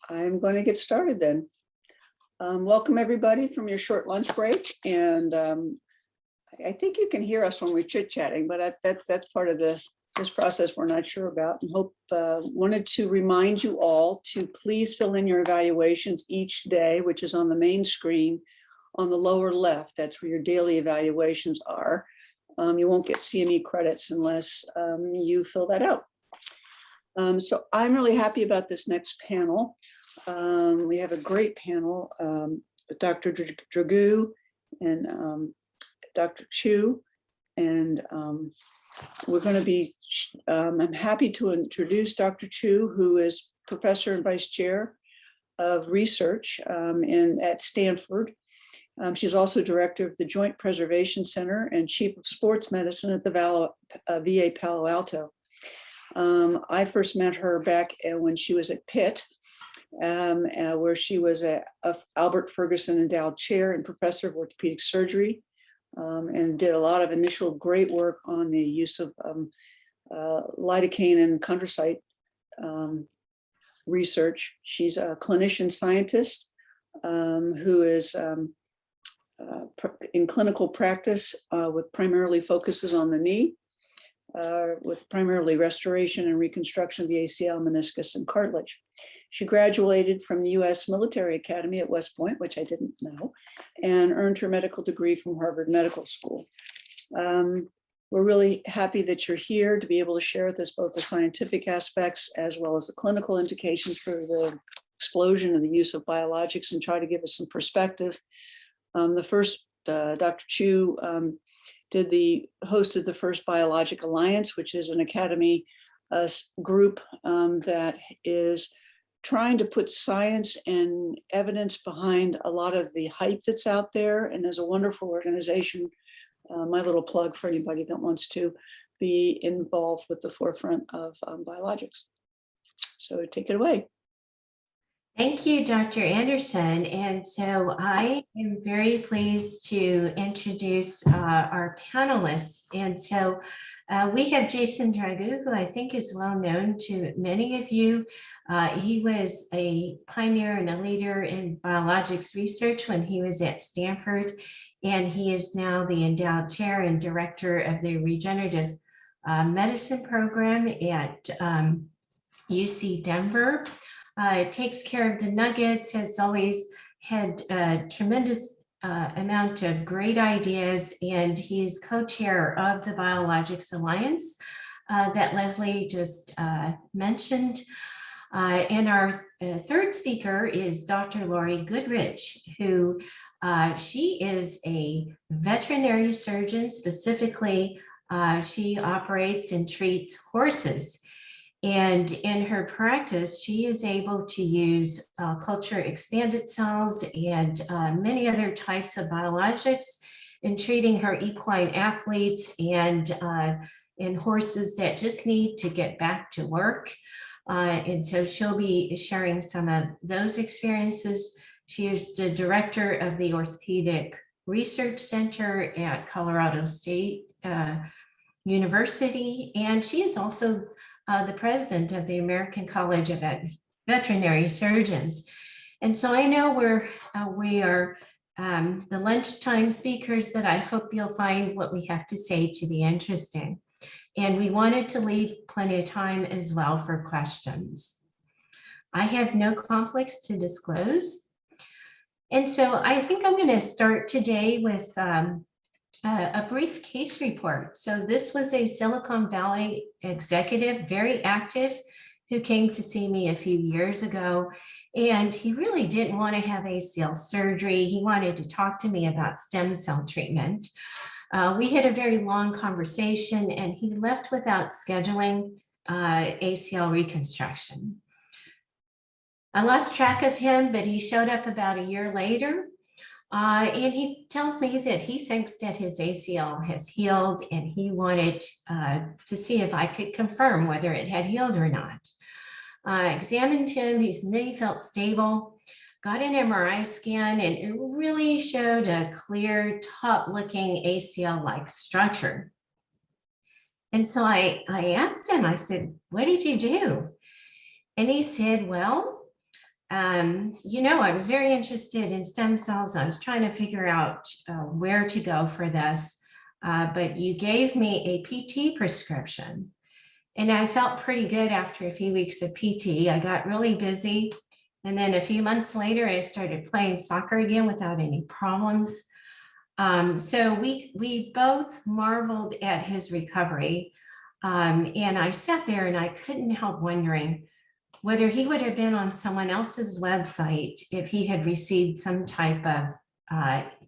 I'm going to get started then. Welcome everybody from your short lunch break. And I think you can hear us when we're chit-chatting, but that's part of this process we're not sure about. And wanted to remind you all to please fill in your evaluations each day, which is on the main screen on the lower left. That's where your daily evaluations are. You won't get CME credits unless you fill that out. So I'm really happy about this next panel. We have a great panel with Dr. Dragoo and Dr. Chu, and we're going to be, I'm happy to introduce Dr. Chu, who is Professor and Vice Chair of Research at Stanford. She's also Director of the Joint Preservation Center and Chief of Sports Medicine at the VA Palo Alto. I first met her back when she was at Pitt, where she was a Albert Ferguson Endowed Chair and Professor of Orthopedic Surgery, and did a lot of initial great work on the use of lidocaine and chondrocyte research. She's a clinician scientist who is in clinical practice with primarily focuses on the knee, with primarily restoration and reconstruction of the ACL, meniscus, and cartilage. She graduated from the U.S. Military Academy at West Point, which I didn't know, and earned her medical degree from Harvard Medical School. We're really happy that you're here to be able to share with us both the scientific aspects as well as the clinical indications for the explosion of the use of biologics, and try to give us some perspective. Dr. Chu hosted the first Biologic Alliance, which is an academy group that is trying to put science and evidence behind a lot of the hype that's out there, and is a wonderful organization. My little plug for anybody that wants to be involved with the forefront of biologics. So take it away. Thank you, Dr. Anderson. And so I am very pleased to introduce our panelists. And so we have Jason Dragoon, who I think is well known to many of you. He was a pioneer and a leader in biologics research when he was at Stanford, and he is now the endowed chair and director of the regenerative medicine program at UC Denver. Takes care of the Nuggets, has always had a tremendous amount of great ideas, and he's co-chair of the Biologics Alliance that Leslie just mentioned. And our third speaker is Dr. Laurie Goodrich, who she is a veterinary surgeon. Specifically, she operates and treats horses. And in her practice, she is able to use culture expanded cells and many other types of biologics in treating her equine athletes and in horses that just need to get back to work. And so she'll be sharing some of those experiences. She is the director of the Orthopedic Research Center at Colorado State University, and she is also the president of the American College of Veterinary Surgeons. And so I know we are the lunchtime speakers, but I hope you'll find what we have to say to be interesting. And we wanted to leave plenty of time as well for questions. I have no conflicts to disclose. And so I think I'm going to start today with a brief case report. So this was a Silicon Valley executive, very active, who came to see me a few years ago. And he really didn't want to have ACL surgery. He wanted to talk to me about stem cell treatment. We had a very long conversation, and he left without scheduling ACL reconstruction. I lost track of him, but he showed up about a year later. And he tells me that he thinks that his ACL has healed, and he wanted to see if I could confirm whether it had healed or not. Examined him, his knee felt stable, got an MRI scan, and it really showed a clear, taut-looking ACL-like structure. And so I asked him, I said, "What did you do?" And he said, "Well, I was very interested in stem cells. I was trying to figure out where to go for this, but you gave me a PT prescription. And I felt pretty good after a few weeks of PT. I got really busy. And then a few months later, I started playing soccer again without any problems. So we both marveled at his recovery. And I sat there and I couldn't help wondering whether he would have been on someone else's website if he had received some type of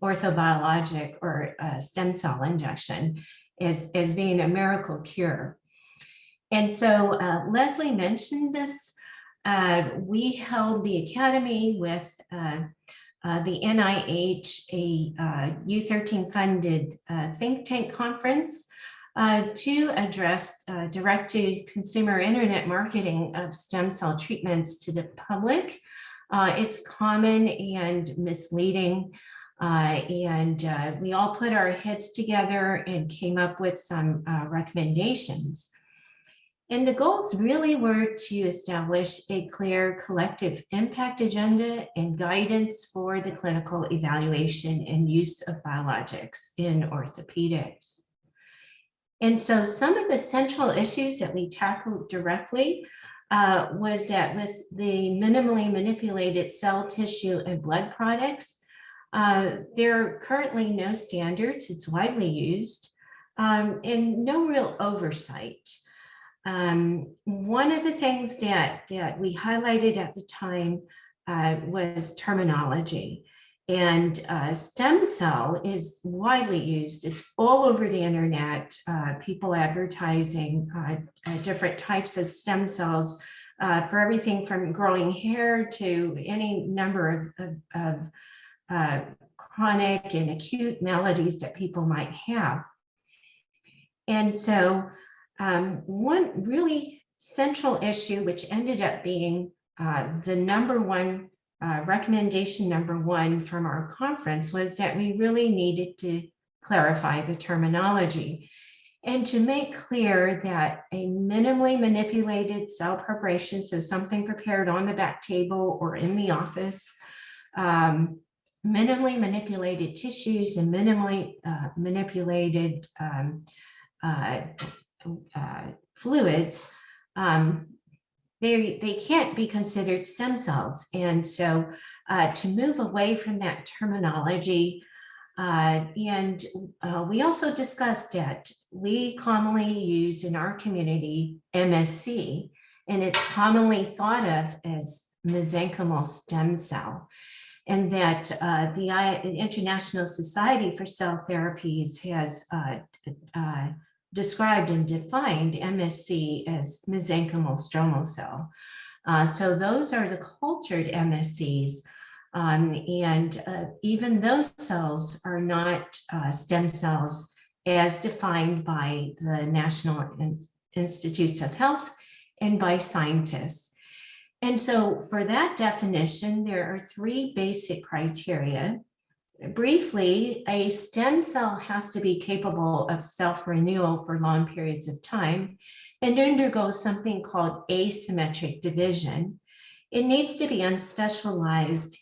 orthobiologic or stem cell injection as being a miracle cure. And so Leslie mentioned this. We held the Academy with the NIH, a U13 funded think tank conference to address direct-to-consumer internet marketing of stem cell treatments to the public. It's common and misleading, and we all put our heads together and came up with some recommendations. And the goals really were to establish a clear collective impact agenda and guidance for the clinical evaluation and use of biologics in orthopedics. And so some of the central issues that we tackled directly was that with the minimally manipulated cell tissue and blood products, there are currently no standards. It's widely used and no real oversight. One of the things that we highlighted at the time was terminology. And stem cell is widely used. It's all over the internet, people advertising different types of stem cells for everything from growing hair to any number of chronic and acute maladies that people might have. And so one really central issue, which ended up being the number one recommendation number one from our conference, was that we really needed to clarify the terminology and to make clear that a minimally manipulated cell preparation, so something prepared on the back table or in the office, minimally manipulated tissues and minimally manipulated fluids, they can't be considered stem cells. And so to move away from that terminology, and we also discussed that we commonly use in our community MSC, and it's commonly thought of as mesenchymal stem cell. And that the International Society for Cell Therapies has described and defined MSC as mesenchymal stromal cell. So those are the cultured MSCs. And even those cells are not stem cells as defined by the National Institutes of Health and by scientists. And so for that definition, there are three basic criteria. Briefly, a stem cell has to be capable of self-renewal for long periods of time and undergo something called asymmetric division. It needs to be unspecialized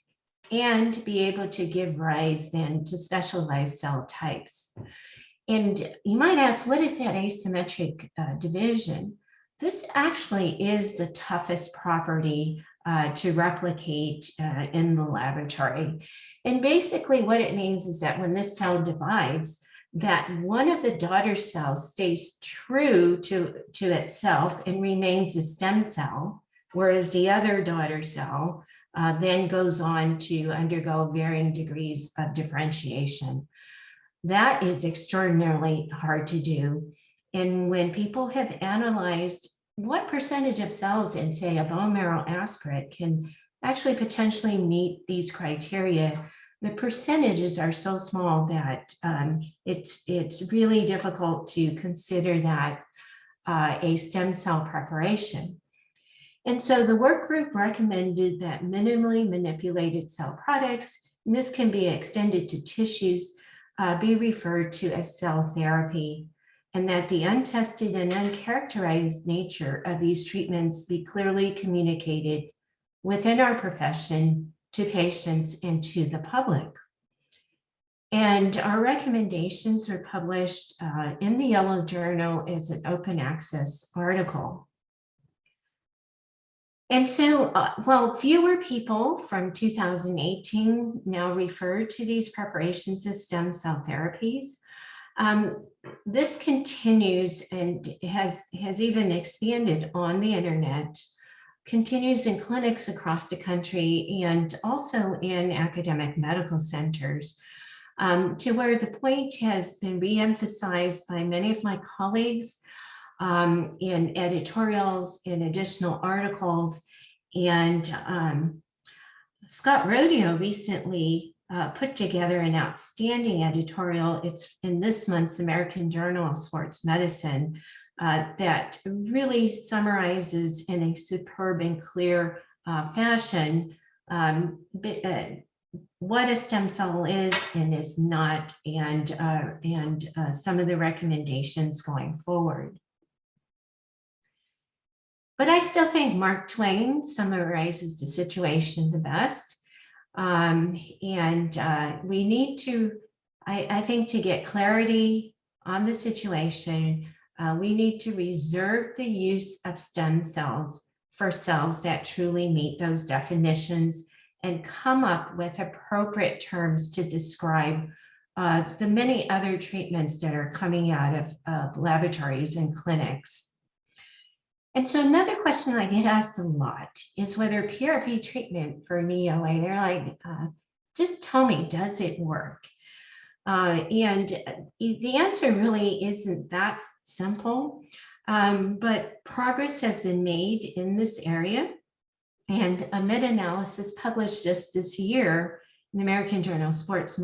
and be able to give rise then to specialized cell types. And you might ask, what is that asymmetric division? This actually is the toughest property to replicate in the laboratory. And basically what it means is that when this cell divides, that one of the daughter cells stays true to itself and remains a stem cell, whereas the other daughter cell then goes on to undergo varying degrees of differentiation. That is extraordinarily hard to do. And when people have analyzed what percentage of cells in, say, a bone marrow aspirate can actually potentially meet these criteria, the percentages are so small that it's really difficult to consider that a stem cell preparation. And so the work group recommended that minimally manipulated cell products, and this can be extended to tissues, be referred to as cell therapy, and that the untested and uncharacterized nature of these treatments be clearly communicated within our profession to patients and to the public. And our recommendations are published in the Yellow Journal as an open access article. And so, while fewer people from 2018 now refer to these preparations as stem cell therapies, this continues and has even expanded on the internet, continues in clinics across the country and also in academic medical centers, to where the point has been re-emphasized by many of my colleagues in editorials, in additional articles, and Scott Rodeo recently put together an outstanding editorial. It's in this month's American Journal of Sports Medicine that really summarizes in a superb and clear fashion what a stem cell is and is not, and some of the recommendations going forward. But I still think Mark Twain summarizes the situation the best. We need to, I think, to get clarity on the situation, we need to reserve the use of stem cells for cells that truly meet those definitions and come up with appropriate terms to describe the many other treatments that are coming out of laboratories and clinics. And so another question I get asked a lot is whether PRP treatment for knee OA, they're like, just tell me, does it work? And the answer really isn't that simple, but progress has been made in this area. And a meta-analysis published just this year in the American Journal of Sports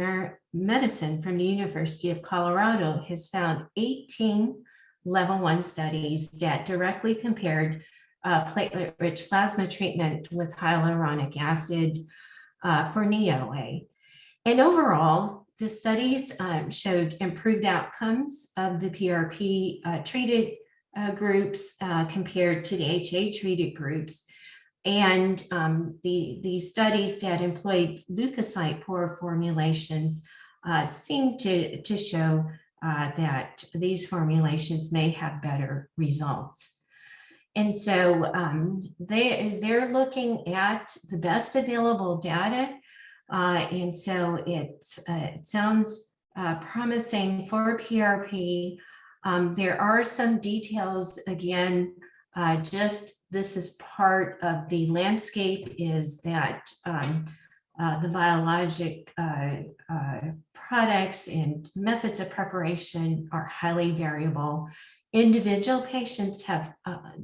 Medicine from the University of Colorado has found 18 level 1 studies that directly compared platelet-rich plasma treatment with hyaluronic acid for knee OA. And overall, the studies showed improved outcomes of the PRP treated groups compared to the HA treated groups. And the studies that employed leukocyte poor formulations seem to show that these formulations may have better results. And so they're looking at the best available data. And so it sounds promising for PRP. There are some details, again, just this is part of the landscape, is that the biologic products and methods of preparation are highly variable. Individual patients have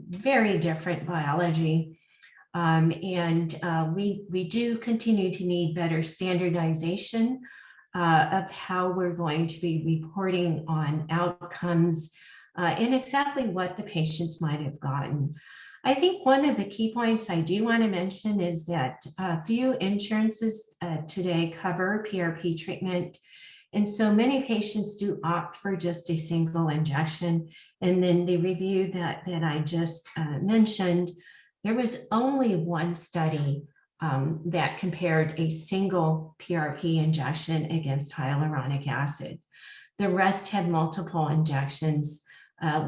very different biology, and we do continue to need better standardization of how we're going to be reporting on outcomes and exactly what the patients might have gotten. I think one of the key points I do want to mention is that few insurances today cover PRP treatment. And so many patients do opt for just a single injection. And then the review that I just mentioned, there was only one study that compared a single PRP injection against hyaluronic acid. The rest had multiple injections,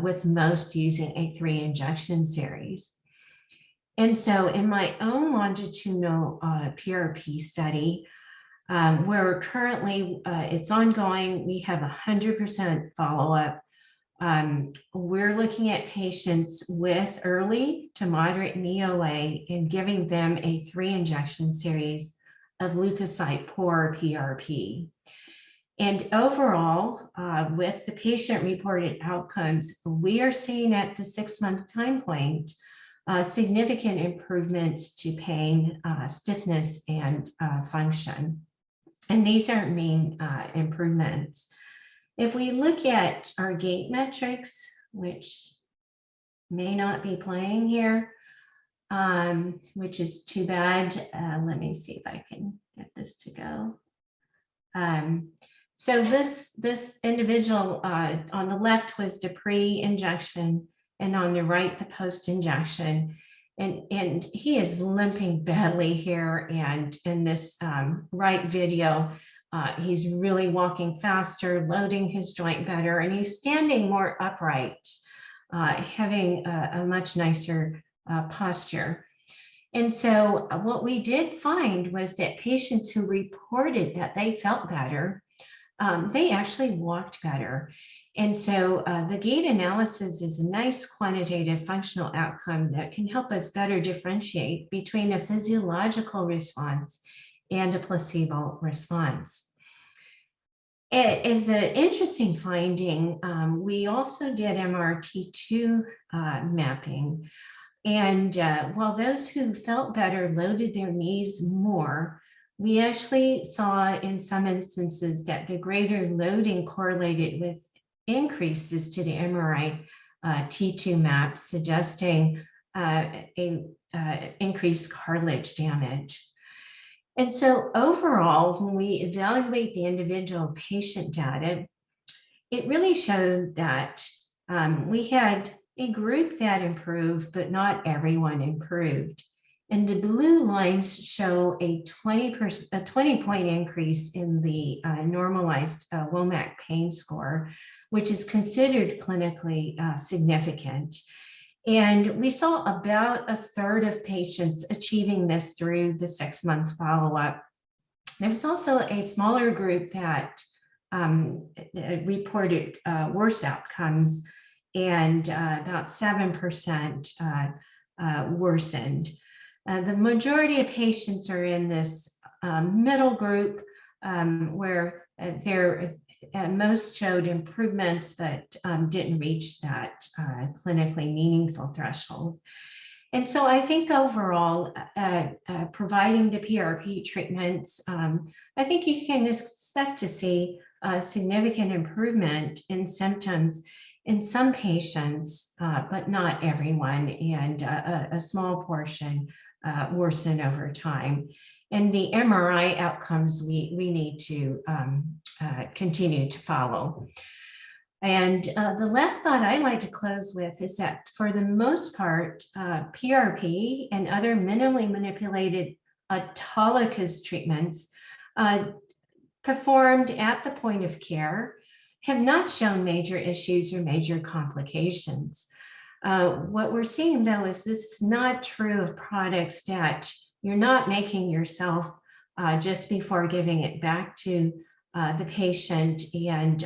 with most using a 3 injection series. And so in my own longitudinal PRP study, where currently it's ongoing, we have 100% follow-up. We're looking at patients with early to moderate knee OA and giving them a 3 injection series of Leukocyte Poor PRP. And overall, with the patient-reported outcomes, we are seeing at the 6-month time point significant improvements to pain, stiffness, and function. And these are main improvements. If we look at our gait metrics, which may not be playing here, which is too bad. Let me see if I can get this to go. So this individual on the left was the pre-injection, and on the right, the post-injection. and he is limping badly here. And in this right video, he's really walking faster, loading his joint better, and he's standing more upright, having a much nicer posture. And so what we did find was that patients who reported that they felt better, they actually walked better. And so the gait analysis is a nice quantitative functional outcome that can help us better differentiate between a physiological response and a placebo response. It is an interesting finding. We also did MRT2 mapping. And while those who felt better loaded their knees more, we actually saw in some instances that the greater loading correlated with increases to the MRI T2 map, suggesting increased cartilage damage. And so overall, when we evaluate the individual patient data, it really showed that we had a group that improved, but not everyone improved. And the blue lines show a 20-point increase in the normalized WOMAC pain score, which is considered clinically significant. And we saw about a third of patients achieving this through the 6-month follow-up. There was also a smaller group that reported worse outcomes, and about 7% worsened. The majority of patients are in this middle group where most showed improvements, but didn't reach that clinically meaningful threshold. And so I think overall, providing the PRP treatments, I think you can expect to see a significant improvement in symptoms in some patients, but not everyone, and a small portion worsen over time. And the MRI outcomes we need to continue to follow. And the last thought I'd like to close with is that for the most part, PRP and other minimally manipulated autologous treatments performed at the point of care have not shown major issues or major complications. What we're seeing though is this is not true of products that you're not making yourself just before giving it back to the patient. And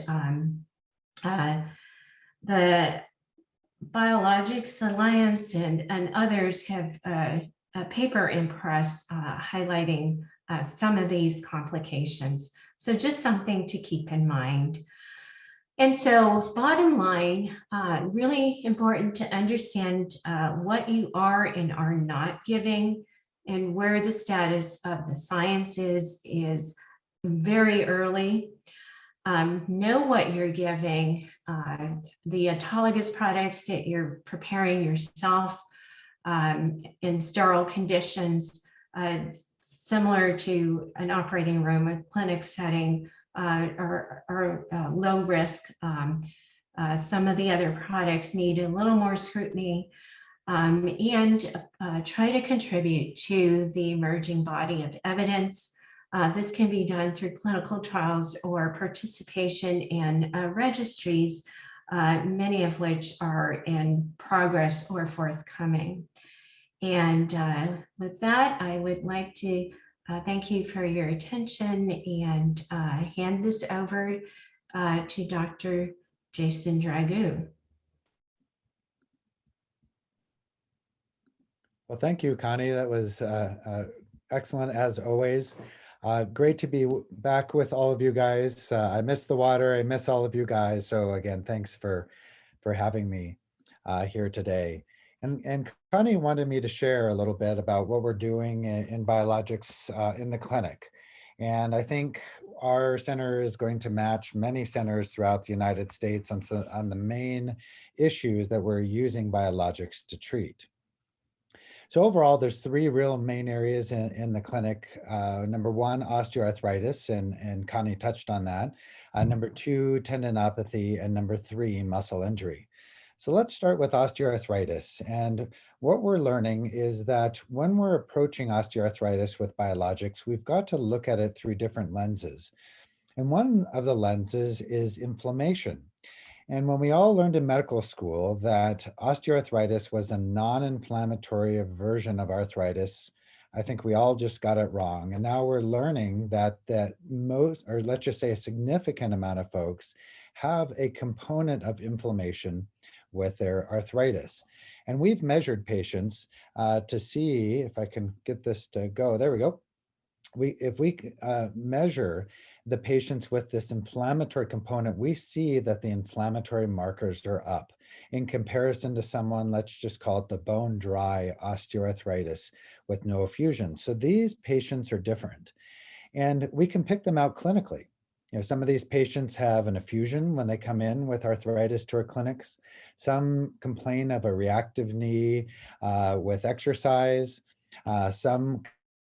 the Biologics Alliance and others have a paper in press highlighting some of these complications. So just something to keep in mind. And so bottom line, really important to understand what you are and are not giving, and where the status of the science is very early. Know what you're giving. The autologous products that you're preparing yourself in sterile conditions, similar to an operating room or clinic setting, are low risk. Some of the other products need a little more scrutiny, and try to contribute to the emerging body of evidence. This can be done through clinical trials or participation in registries, many of which are in progress or forthcoming. And with that, I would like to thank you for your attention and hand this over to Dr. Jason Dragoon. Well, thank you, Connie. That was excellent as always. Great to be back with all of you guys. I miss the water. I miss all of you guys. So again, thanks for having me here today. And Connie wanted me to share a little bit about what we're doing in biologics in the clinic. And I think our center is going to match many centers throughout the United States on the main issues that we're using biologics to treat. So overall, there's 3 real main areas in the clinic. Number 1, osteoarthritis, and Connie touched on that. Number 2, tendinopathy, and number 3, muscle injury. So let's start with osteoarthritis. And what we're learning is that when we're approaching osteoarthritis with biologics, we've got to look at it through different lenses. And one of the lenses is inflammation. And when we all learned in medical school that osteoarthritis was a non-inflammatory version of arthritis, I think we all just got it wrong. And now we're learning that most, or let's just say a significant amount of folks have a component of inflammation with their arthritis. And we've measured patients to see if I can get this to go. There we go. If we measure the patients with this inflammatory component, we see that the inflammatory markers are up in comparison to someone, let's just call it the bone dry osteoarthritis with no effusion. So these patients are different, and we can pick them out clinically. You know, some of these patients have an effusion when they come in with arthritis to our clinics. Some complain of a reactive knee with exercise. Some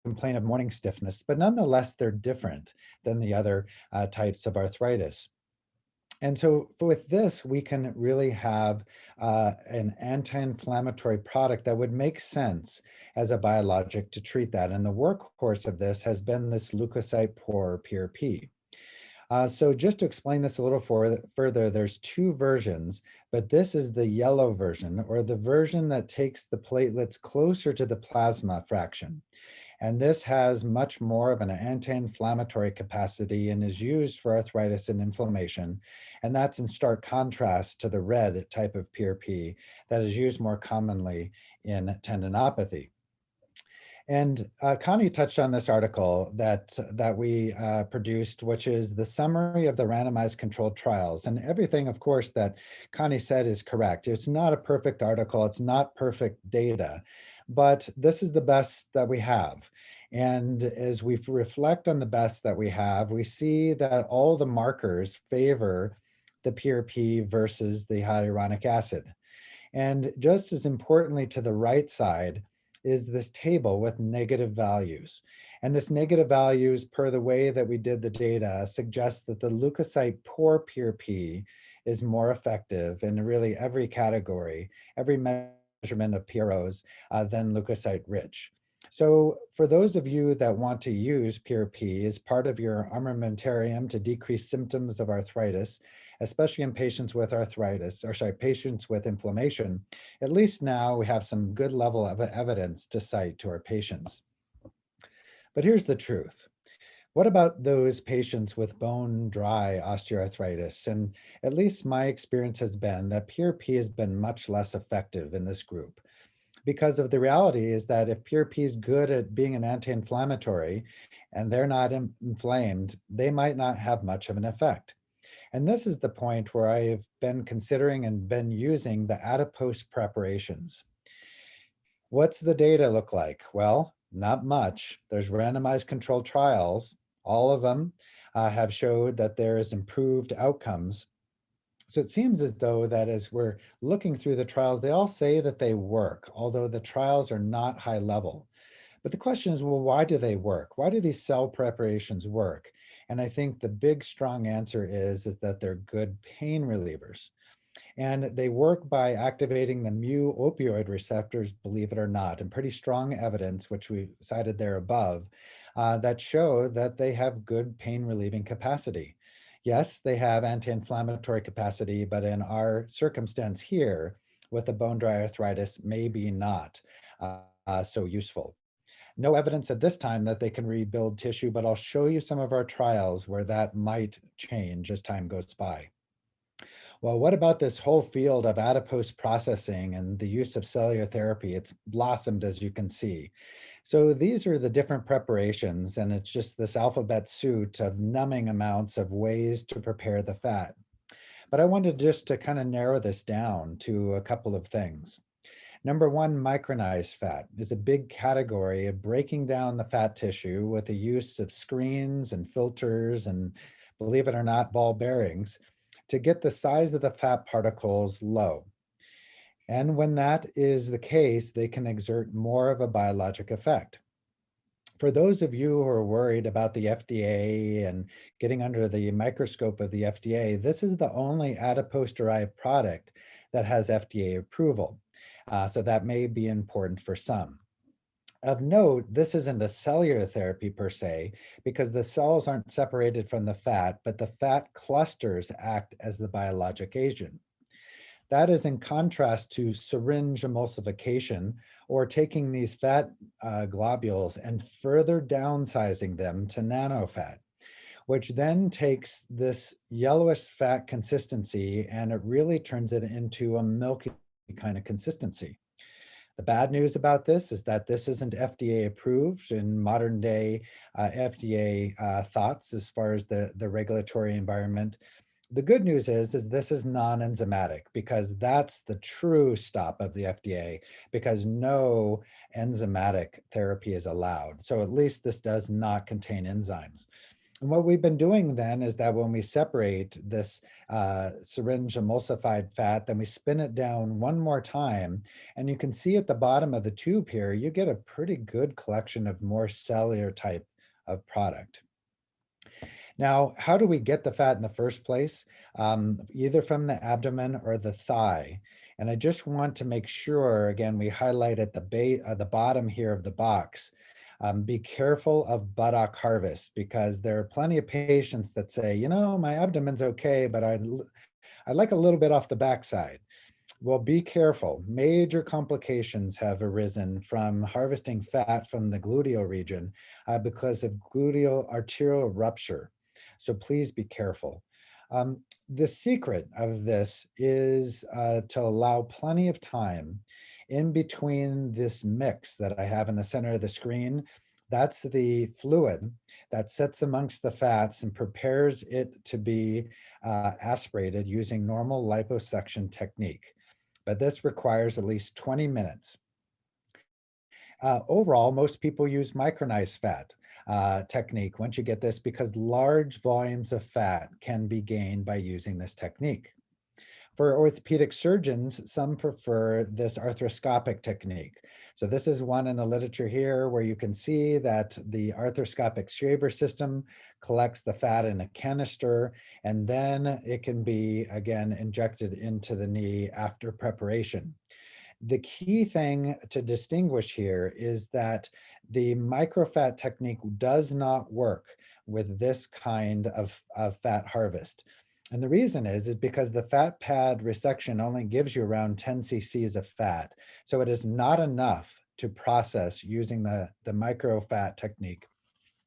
complain of morning stiffness, but nonetheless, they're different than the other types of arthritis. And so with this, we can really have an anti-inflammatory product that would make sense as a biologic to treat that. And the workhorse of this has been this Leukocyte Poor Prp. So just to explain this a little further, there's two versions, but this is the yellow version, or the version that takes the platelets closer to the plasma fraction. And this has much more of an anti-inflammatory capacity and is used for arthritis and inflammation. And that's in stark contrast to the red type of PRP that is used more commonly in tendinopathy. And Connie touched on this article that we produced, which is the summary of the randomized controlled trials. And everything, of course, that Connie said is correct. It's not a perfect article. It's not perfect data, but this is the best that we have. And as we reflect on the best that we have, we see that all the markers favor the PRP versus the hyaluronic acid. And just as importantly, to the right side is this table with negative values. And this negative values, per the way that we did the data, suggests that the Leukocyte Poor Prp is more effective in really every category, every measurement of PROs than leukocyte rich. So for those of you that want to use PRP as part of your armamentarium to decrease symptoms of arthritis, especially in patients with arthritis, or sorry, patients with inflammation, at least now we have some good level of evidence to cite to our patients. But here's the truth. What about those patients with bone dry osteoarthritis? And at least my experience has been that PRP has been much less effective in this group, because of the reality is that if PRP is good at being an anti-inflammatory and they're not inflamed, they might not have much of an effect. And this is the point where I've been considering and been using the adipose preparations. What's the data look like? Well, not much. There's randomized controlled trials. All of them have showed that there is improved outcomes. So it seems as though that as we're looking through the trials, they all say that they work, although the trials are not high level. But the question is, well, why do they work? Why do these cell preparations work? And I think the big strong answer is that they're good pain relievers. And they work by activating the mu opioid receptors, believe it or not, and pretty strong evidence, which we cited there above, that show that they have good pain relieving capacity. Yes, they have anti-inflammatory capacity, but in our circumstance here with a bone dry arthritis, maybe not so useful. No evidence at this time that they can rebuild tissue, but I'll show you some of our trials where that might change as time goes by. Well, what about this whole field of adipose processing and the use of cellular therapy? It's blossomed, as you can see. So these are the different preparations, and it's just this alphabet soup of numbing amounts of ways to prepare the fat. But I wanted just to kind of narrow this down to a couple of things. Number one, micronized fat is a big category of breaking down the fat tissue with the use of screens and filters and, believe it or not, ball bearings to get the size of the fat particles low. And when that is the case, they can exert more of a biologic effect. For those of you who are worried about the FDA and getting under the microscope of the FDA, this is the only adipose-derived product that has FDA approval. So that may be important for some. Of note, this isn't a cellular therapy per se, because the cells aren't separated from the fat, but the fat clusters act as the biologic agent. That is in contrast to syringe emulsification, or taking these fat globules and further downsizing them to nanofat, which then takes this yellowish fat consistency and it really turns it into a milky kind of consistency. The bad news about this is that this isn't FDA approved in modern day FDA thoughts as far as the regulatory environment. The good news is this is non-enzymatic, because that's the true stop of the FDA, because no enzymatic therapy is allowed. So at least this does not contain enzymes. And what we've been doing then is that when we separate this syringe emulsified fat, then we spin it down one more time. And you can see at the bottom of the tube here, you get a pretty good collection of more cellular type of product. Now, how do we get the fat in the first place? Either from the abdomen or the thigh. And I just want to make sure, again, we highlight at the bottom here of the box, be careful of buttock harvest, because there are plenty of patients that say, you know, my abdomen's okay, but I'd like a little bit off the backside. Well, be careful. Major complications have arisen from harvesting fat from the gluteal region because of gluteal arterial rupture. So please be careful. The secret of this is to allow plenty of time in between this mix that I have in the center of the screen. That's the fluid that sits amongst the fats and prepares it to be aspirated using normal liposuction technique. But this requires at least 20 minutes. Overall, most people use micronized fat technique once you get this, because large volumes of fat can be gained by using this technique. For orthopedic surgeons, some prefer this arthroscopic technique. So this is one in the literature here where you can see that the arthroscopic shaver system collects the fat in a canister, and then it can be, again, injected into the knee after preparation. The key thing to distinguish here is that the microfat technique does not work with this kind of fat harvest. And the reason is because the fat pad resection only gives you around 10 cc's of fat. So it is not enough to process using the microfat technique.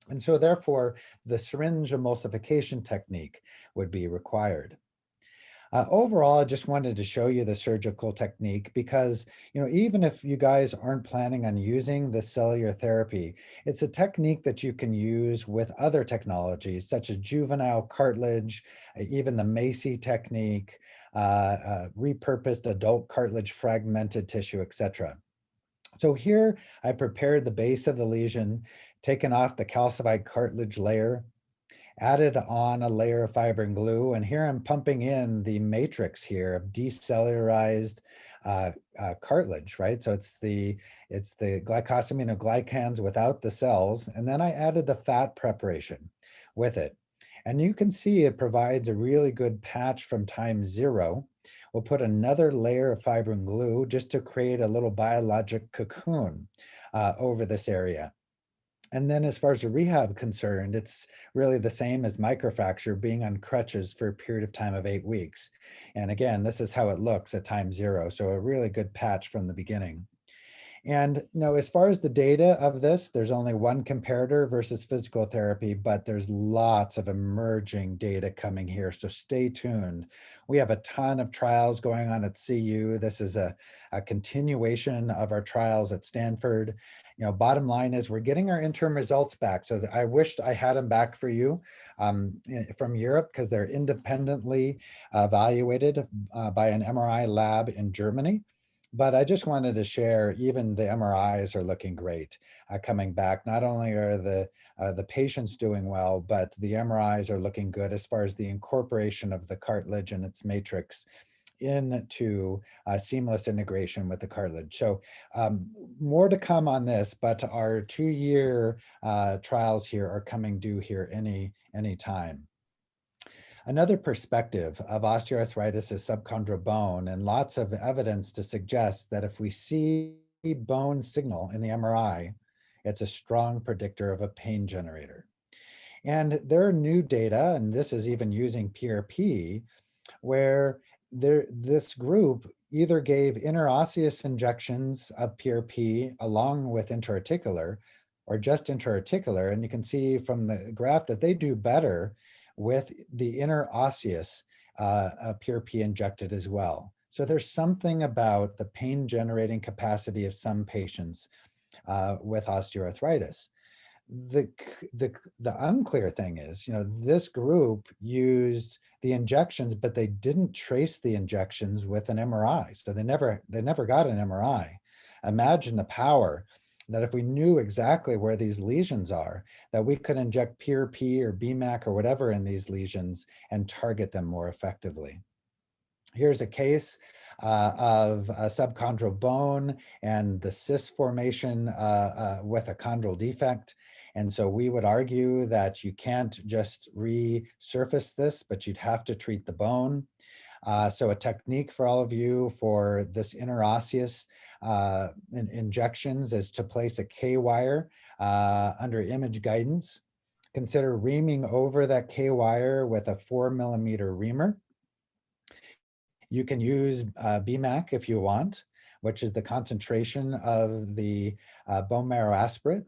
And so therefore, the syringe emulsification technique would be required. Overall, I just wanted to show you the surgical technique because, you know, even if you guys aren't planning on using the cellular therapy, it's a technique that you can use with other technologies such as juvenile cartilage, even the Macy technique, repurposed adult cartilage, fragmented tissue, etc. So here I prepared the base of the lesion, taken off the calcified cartilage layer, added on a layer of fibrin glue, and here I'm pumping in the matrix here of decellularized cartilage, right? So it's the glycosaminoglycans without the cells, and then I added the fat preparation with it. And you can see it provides a really good patch from time 0. We'll put another layer of fibrin glue just to create a little biologic cocoon over this area. And then as far as the rehab concerned, it's really the same as microfracture, being on crutches for a period of time of 8 weeks. And again, this is how it looks at time 0. So a really good patch from the beginning. And you know, as far as the data of this, there's only one comparator versus physical therapy, but there's lots of emerging data coming here. So stay tuned. We have a ton of trials going on at CU. This is a continuation of our trials at Stanford. You know, bottom line is we're getting our interim results back. So I wished I had them back for you from Europe, because they're independently evaluated by an MRI lab in Germany. But I just wanted to share, even the MRIs are looking great coming back. Not only are the patients doing well, but the MRIs are looking good as far as the incorporation of the cartilage and its matrix into seamless integration with the cartilage. So more to come on this, but our 2-year trials here are coming due here any time. Another perspective of osteoarthritis is subchondral bone, and lots of evidence to suggest that if we see bone signal in the MRI, it's a strong predictor of a pain generator. And there are new data, and this is even using PRP, where this group either gave interosseous injections of PRP along with intraarticular or just intraarticular. And you can see from the graph that they do better with the interosseous PRP injected as well. So there's something about the pain generating capacity of some patients with osteoarthritis. The unclear thing is, this group used the injections, but they didn't trace the injections with an MRI. So they never got an MRI. Imagine the power that if we knew exactly where these lesions are, that we could inject PRP or BMAC or whatever in these lesions and target them more effectively. Here's a case of a subchondral bone and the cyst formation with a chondral defect. And so we would argue that you can't just resurface this, but you'd have to treat the bone. So a technique for all of you for this interosseous injections is to place a K-wire under image guidance. Consider reaming over that K-wire with a 4mm reamer. You can use BMAC if you want, which is the concentration of the bone marrow aspirate.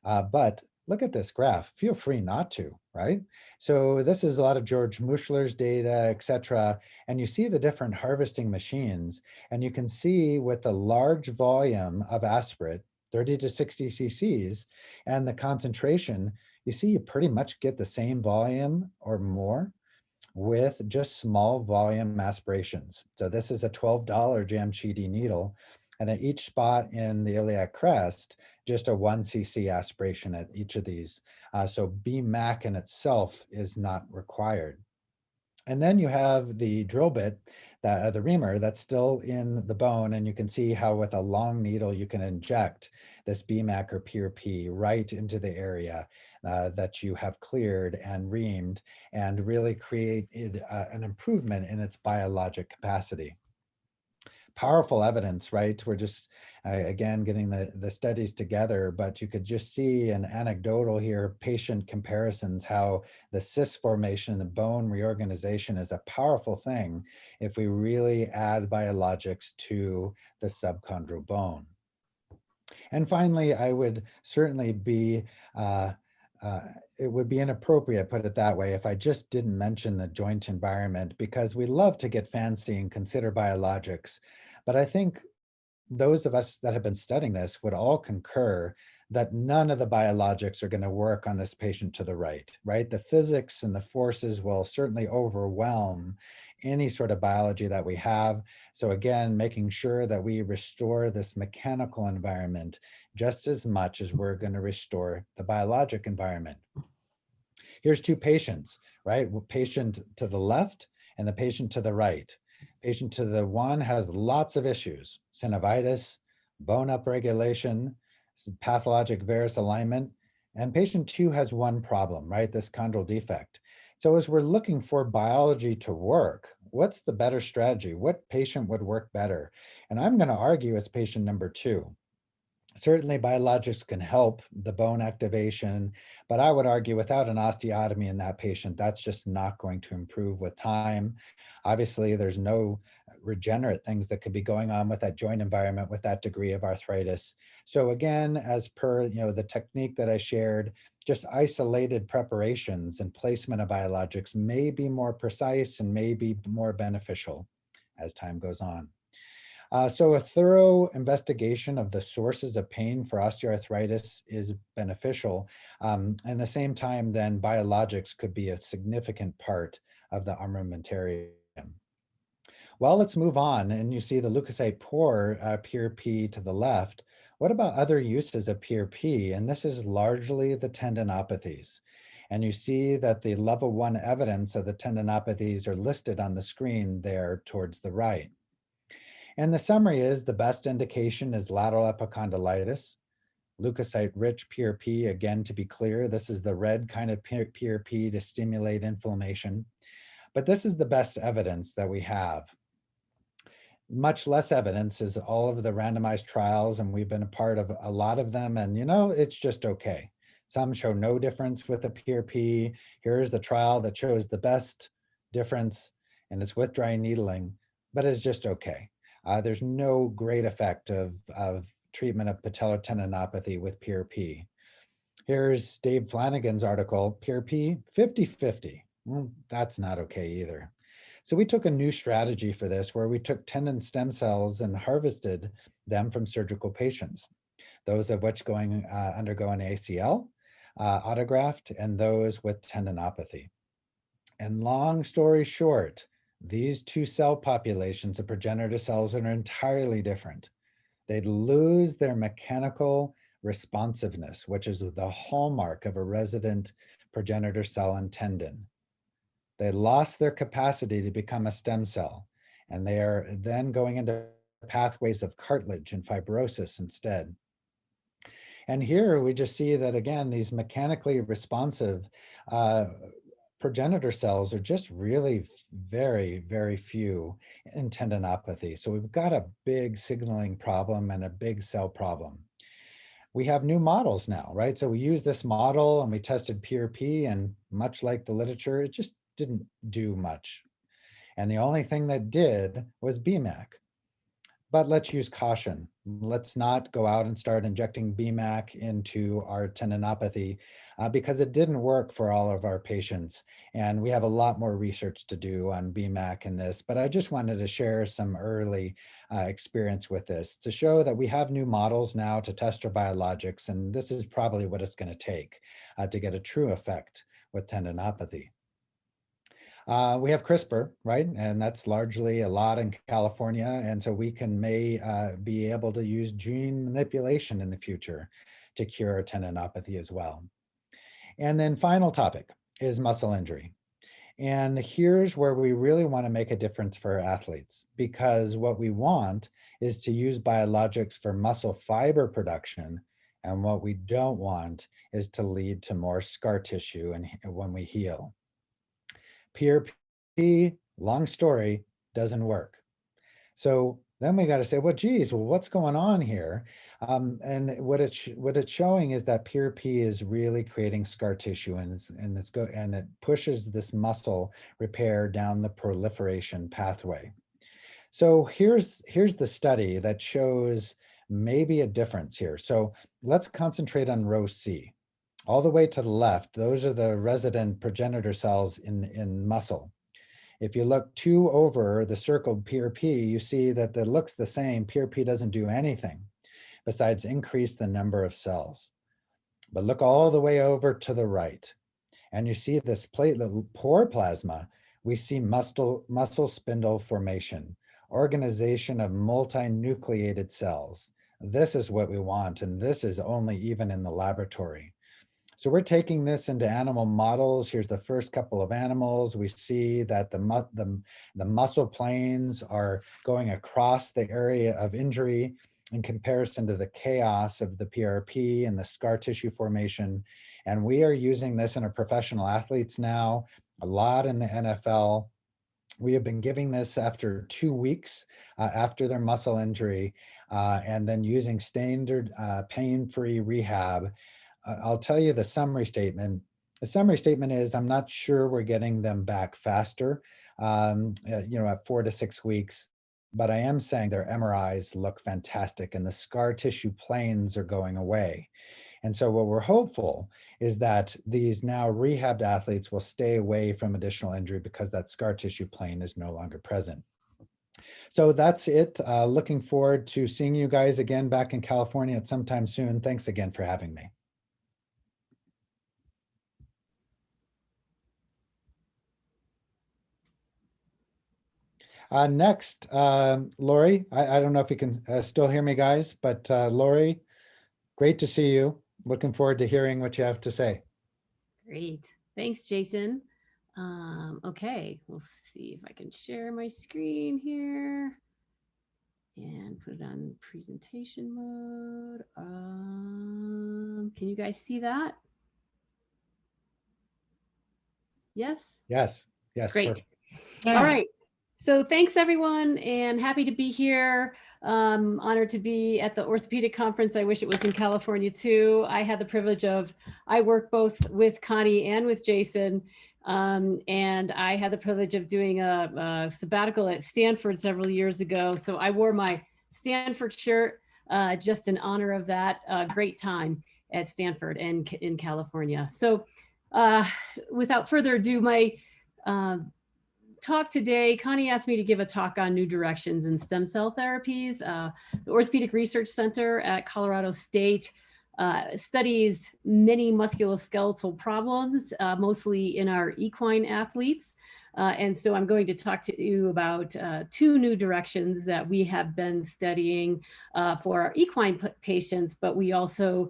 But look at this graph. Feel free not to, right? So this is a lot of George Muschler's data, et cetera. And you see the different harvesting machines. And you can see with the large volume of aspirate, 30 to 60 cc's, and the concentration, you see you pretty much get the same volume or more with just small volume aspirations. So this is a $12 Jamshidi needle, and at each spot in the iliac crest, just a 1 cc aspiration at each of these. So BMAC in itself is not required. And then you have the drill bit, the reamer that's still in the bone, and you can see how with a long needle you can inject this BMAC or PRP right into the area that you have cleared and reamed and really created an improvement in its biologic capacity. Powerful evidence, right? We're just, again, getting the studies together, but you could just see an anecdotal here, patient comparisons, how the cyst formation, the bone reorganization is a powerful thing if we really add biologics to the subchondral bone. And finally, I would certainly be, it would be inappropriate, put it that way, if I just didn't mention the joint environment, because we love to get fancy and consider biologics. But I think those of us that have been studying this would all concur that none of the biologics are going to work on this patient to the right? The physics and the forces will certainly overwhelm any sort of biology that we have. So again, making sure that we restore this mechanical environment just as much as we're going to restore the biologic environment. Here's two patients, right? Patient to the left and the patient to the right. Patient to the one has lots of issues: synovitis, bone upregulation, pathologic varus alignment, and patient two has one problem, right? This chondral defect. So as we're looking for biology to work, what's the better strategy? What patient would work better? And I'm going to argue it's patient number two. Certainly biologics can help the bone activation, but I would argue without an osteotomy in that patient, that's just not going to improve with time. Obviously, there's no regenerate things that could be going on with that joint environment with that degree of arthritis. So again, as per the technique that I shared, just isolated preparations and placement of biologics may be more precise and may be more beneficial as time goes on. So a thorough investigation of the sources of pain for osteoarthritis is beneficial. And at the same time, then biologics could be a significant part of the armamentarium. Well, let's move on. And you see the leukocyte poor PRP to the left. What about other uses of PRP? And this is largely the tendinopathies. And you see that the level 1 evidence of the tendinopathies are listed on the screen there towards the right. And the summary is the best indication is lateral epicondylitis, leukocyte-rich PRP. Again, to be clear, this is the red kind of PRP to stimulate inflammation. But this is the best evidence that we have. Much less evidence is all of the randomized trials, and we've been a part of a lot of them, and it's just okay. Some show no difference with a PRP. Here's the trial that shows the best difference, and it's with dry needling, but it's just okay. There's no great effect of treatment of patellar tendinopathy with PRP. Here's Dave Flanagan's article, PRP 50-50. Well, that's not okay either. So we took a new strategy for this where we took tendon stem cells and harvested them from surgical patients, those of which undergo an ACL, autograft, and those with tendinopathy. And long story short, these two cell populations of progenitor cells are entirely different. They'd lose their mechanical responsiveness, which is the hallmark of a resident progenitor cell and tendon. They lost their capacity to become a stem cell, and they are then going into pathways of cartilage and fibrosis instead. And here we just see that, again, these mechanically responsive progenitor cells are just really very, very few in tendinopathy. So we've got a big signaling problem and a big cell problem. We have new models now, right? So we use this model and we tested PRP, and much like the literature, it just didn't do much. And the only thing that did was BMAC. But let's use caution. Let's not go out and start injecting BMAC into our tendinopathy because it didn't work for all of our patients. And we have a lot more research to do on BMAC in this, but I just wanted to share some early experience with this to show that we have new models now to test our biologics, and this is probably what it's going to take to get a true effect with tendinopathy. We have CRISPR, right? And that's largely a lot in California. And so we may be able to use gene manipulation in the future to cure tendinopathy as well. And then final topic is muscle injury. And here's where we really want to make a difference for athletes, because what we want is to use biologics for muscle fiber production. And what we don't want is to lead to more scar tissue and when we heal. PRP, long story, doesn't work. So then we got to say, well, geez, what's going on here? And what it's showing is that PRP is really creating scar tissue, and it pushes this muscle repair down the proliferation pathway. So here's the study that shows maybe a difference here. So let's concentrate on row C. All the way to the left, those are the resident progenitor cells in muscle. If you look two over the circled PRP, you see that it looks the same. PRP doesn't do anything besides increase the number of cells. But look all the way over to the right, and you see this platelet poor plasma. We see muscle spindle formation, organization of multinucleated cells. This is what we want, and this is only even in the laboratory. So we're taking this into animal models. Here's the first couple of animals. We see that the muscle planes are going across the area of injury in comparison to the chaos of the PRP and the scar tissue formation. And we are using this in our professional athletes now, a lot in the NFL. We have been giving this after 2 weeks after their muscle injury, and then using standard pain-free rehab. I'll tell you the summary statement. The summary statement is, I'm not sure we're getting them back faster, at 4 to 6 weeks, but I am saying their MRIs look fantastic and the scar tissue planes are going away. And so what we're hopeful is that these now rehabbed athletes will stay away from additional injury because that scar tissue plane is no longer present. So that's it. Looking forward to seeing you guys again back in California at some time soon. Thanks again for having me. Next, Laurie, I don't know if you can still hear me, guys, but Laurie, great to see you. Looking forward to hearing what you have to say. Great. Thanks, Jason. Okay, we'll see if I can share my screen here and put it on presentation mode. Can you guys see that? Yes? Yes. Yes. Great. Perfect. Yes. All right. So thanks everyone, and happy to be here. Honored to be at the orthopedic conference. I wish it was in California too. I had the privilege of, I work both with Connie and with Jason. And I had the privilege of doing a sabbatical at Stanford several years ago. So I wore my Stanford shirt just in honor of that great time at Stanford and in California. So without further ado, my talk today, Connie asked me to give a talk on new directions in stem cell therapies. The Orthopedic Research Center at Colorado State studies many musculoskeletal problems, mostly in our equine athletes. And so I'm going to talk to you about two new directions that we have been studying for our equine patients, but we also,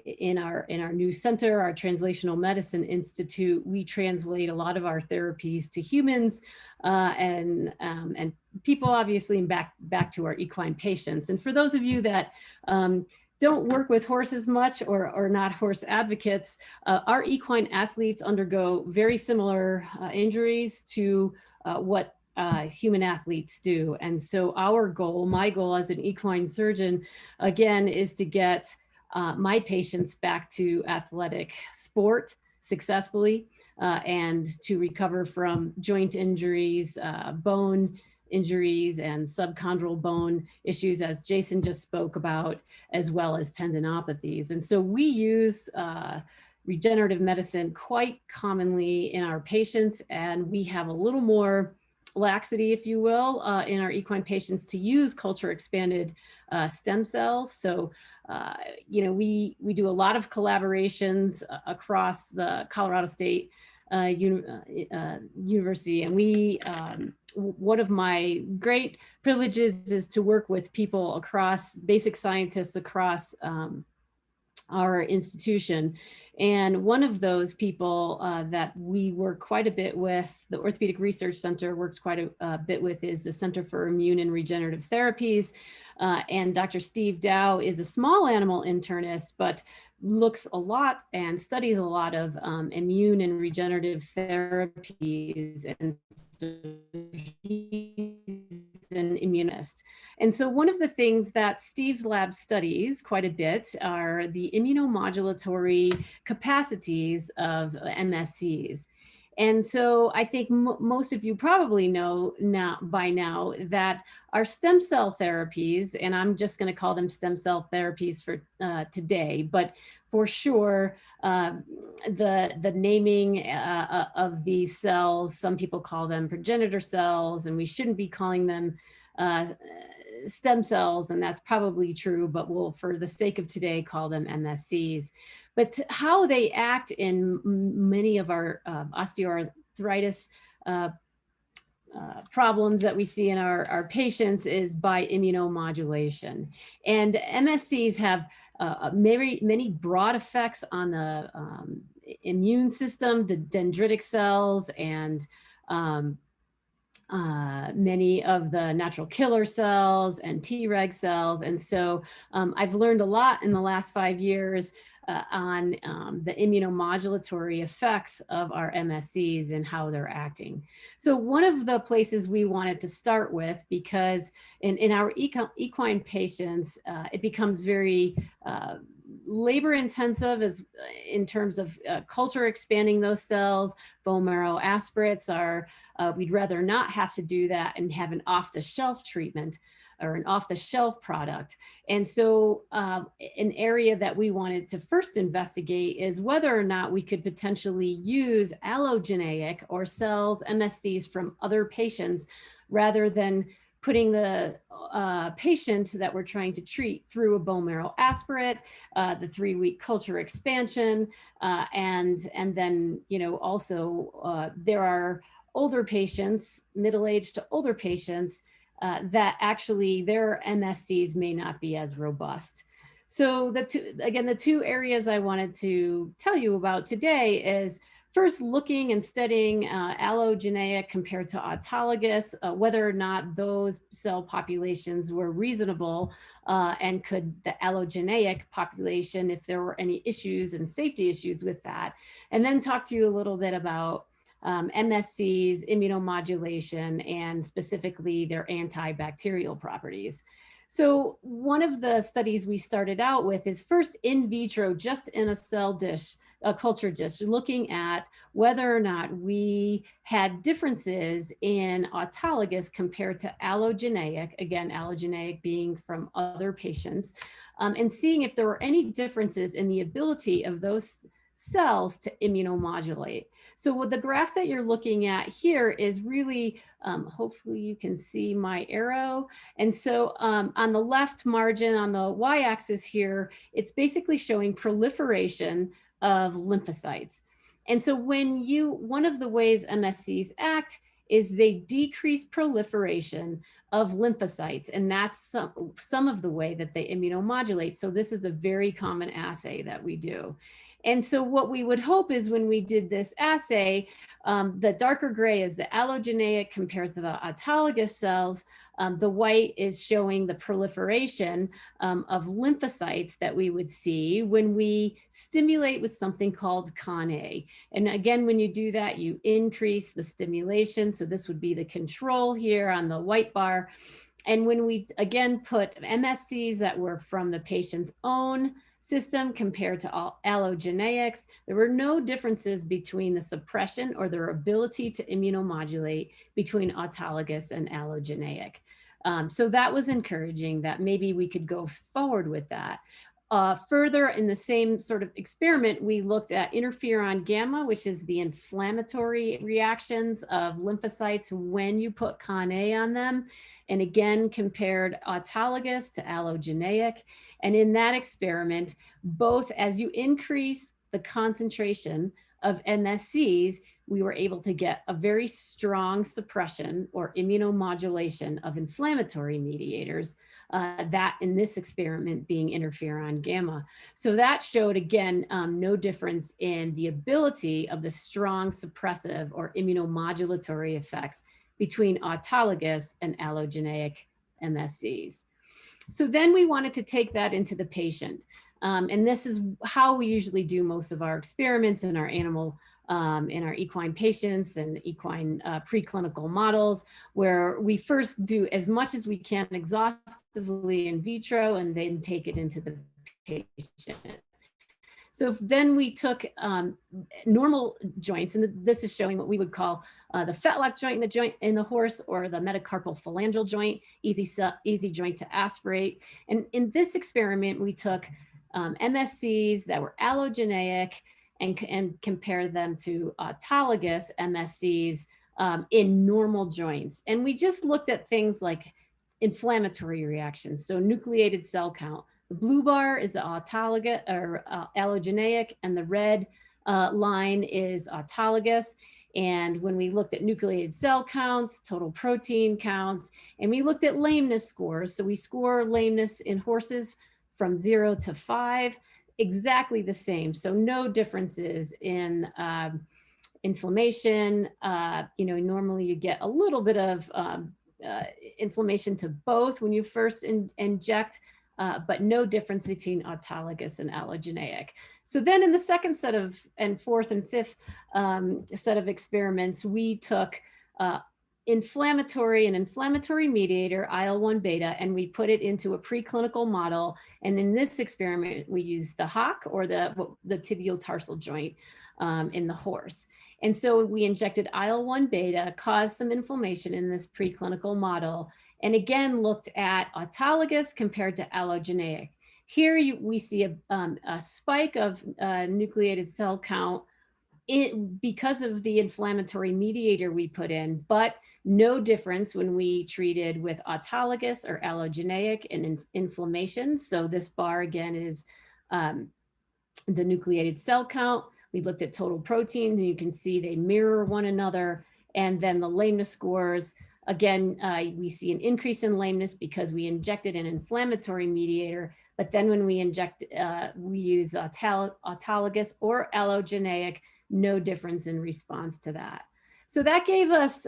in our new center, our Translational Medicine Institute, we translate a lot of our therapies to humans and people, obviously, and back to our equine patients. And for those of you that don't work with horses much or are not horse advocates, our equine athletes undergo very similar injuries to what human athletes do. And so our goal, my goal as an equine surgeon, again, is to get my patients back to athletic sport successfully and to recover from joint injuries, bone injuries, and subchondral bone issues, as Jason just spoke about, as well as tendinopathies. And so we use regenerative medicine quite commonly in our patients, and we have a little more laxity, if you will, in our equine patients to use culture expanded stem cells. So, you know, we do a lot of collaborations across the Colorado State University, and we, one of my great privileges is to work with people across, basic scientists across our institution. And one of those people that we work quite a bit with, the Orthopedic Research Center works quite a bit with, is the Center for Immune and Regenerative Therapies. And Dr. Steve Dow is a small animal internist, but looks a lot and studies a lot of immune and regenerative therapies. And so he's an immunist. And so one of the things that Steve's lab studies quite a bit are the immunomodulatory capacities of MSCs. And so I think most of you probably know by now that our stem cell therapies, and I'm just going to call them stem cell therapies for today, but for sure, the naming of these cells, some people call them progenitor cells, and we shouldn't be calling them stem cells, and that's probably true, but we'll, for the sake of today, call them MSCs. But how they act in many of our osteoarthritis problems that we see in our patients is by immunomodulation. And MSCs have many broad effects on the immune system, the dendritic cells, and many of the natural killer cells and Treg cells. And so I've learned a lot in the last 5 years on the immunomodulatory effects of our MSCs and how they're acting. So one of the places we wanted to start with, because in our equine patients, it becomes very labor intensive as in terms of culture expanding those cells. Bone marrow aspirates are, we'd rather not have to do that and have an off-the-shelf treatment or an off-the-shelf product. And so an area that we wanted to first investigate is whether or not we could potentially use allogeneic or cells, MSCs from other patients, rather than putting the patient that we're trying to treat through a bone marrow aspirate, the 3-week culture expansion, and then, you know, also there are older patients, middle-aged to older patients, that actually their MSCs may not be as robust. So the two areas I wanted to tell you about today is first looking and studying allogeneic compared to autologous, whether or not those cell populations were reasonable, and could the allogeneic population, if there were any issues and safety issues with that. And then talk to you a little bit about MSCs, immunomodulation, and specifically their antibacterial properties. So one of the studies we started out with is first in vitro, just in a cell dish, a culture dish, looking at whether or not we had differences in autologous compared to allogeneic, again, allogeneic being from other patients, and seeing if there were any differences in the ability of those cells to immunomodulate. So what the graph that you're looking at here is really, hopefully you can see my arrow. And so on the left margin on the y-axis here, it's basically showing proliferation of lymphocytes. And so one of the ways MSCs act is they decrease proliferation of lymphocytes, and that's some of the way that they immunomodulate. So this is a very common assay that we do. And so what we would hope is when we did this assay, the darker gray is the allogeneic compared to the autologous cells. The white is showing the proliferation of lymphocytes that we would see when we stimulate with something called Con-A. And again, when you do that, you increase the stimulation. So this would be the control here on the white bar. And when we, again, put MSCs that were from the patient's own system compared to all allogeneics, there were no differences between the suppression or their ability to immunomodulate between autologous and allogeneic. So that was encouraging that maybe we could go forward with that. Further in the same sort of experiment, we looked at interferon gamma, which is the inflammatory reactions of lymphocytes when you put Con-A on them, and again compared autologous to allogeneic. And in that experiment, both as you increase the concentration of MSCs, we were able to get a very strong suppression or immunomodulation of inflammatory mediators, that in this experiment being interferon gamma. So that showed, again, no difference in the ability of the strong suppressive or immunomodulatory effects between autologous and allogeneic MSCs. So then we wanted to take that into the patient. And this is how we usually do most of our experiments in our animal, in our equine patients and equine preclinical models, where we first do as much as we can exhaustively in vitro and then take it into the patient. So then we took normal joints, and this is showing what we would call the fetlock joint in the horse, or the metacarpal phalangeal joint, easy joint to aspirate. And in this experiment, we took MSCs that were allogeneic and compared them to autologous MSCs in normal joints. And we just looked at things like inflammatory reactions, so nucleated cell count. The blue bar is autologous or allogeneic, and the red line is autologous. And when we looked at nucleated cell counts, total protein counts, and we looked at lameness scores, so we score lameness in horses from 0 to 5, exactly the same. So no differences in inflammation. Normally you get a little bit of inflammation to both when you first inject, but no difference between autologous and allogeneic. So then in the second set of, and fourth and fifth set of experiments, we took an inflammatory mediator, IL-1 beta, and we put it into a preclinical model. And in this experiment, we used the hock, or the tibial tarsal joint in the horse. And so we injected IL-1 beta, caused some inflammation in this preclinical model, and again looked at autologous compared to allogeneic. Here we see a spike of nucleated cell count because of the inflammatory mediator we put in, but no difference when we treated with autologous or allogeneic in inflammation. So this bar again is the nucleated cell count. We looked at total proteins, and you can see they mirror one another. And then the lameness scores, again, we see an increase in lameness because we injected an inflammatory mediator. But then when we inject, we use autologous or allogeneic, no difference in response to that. So that gave us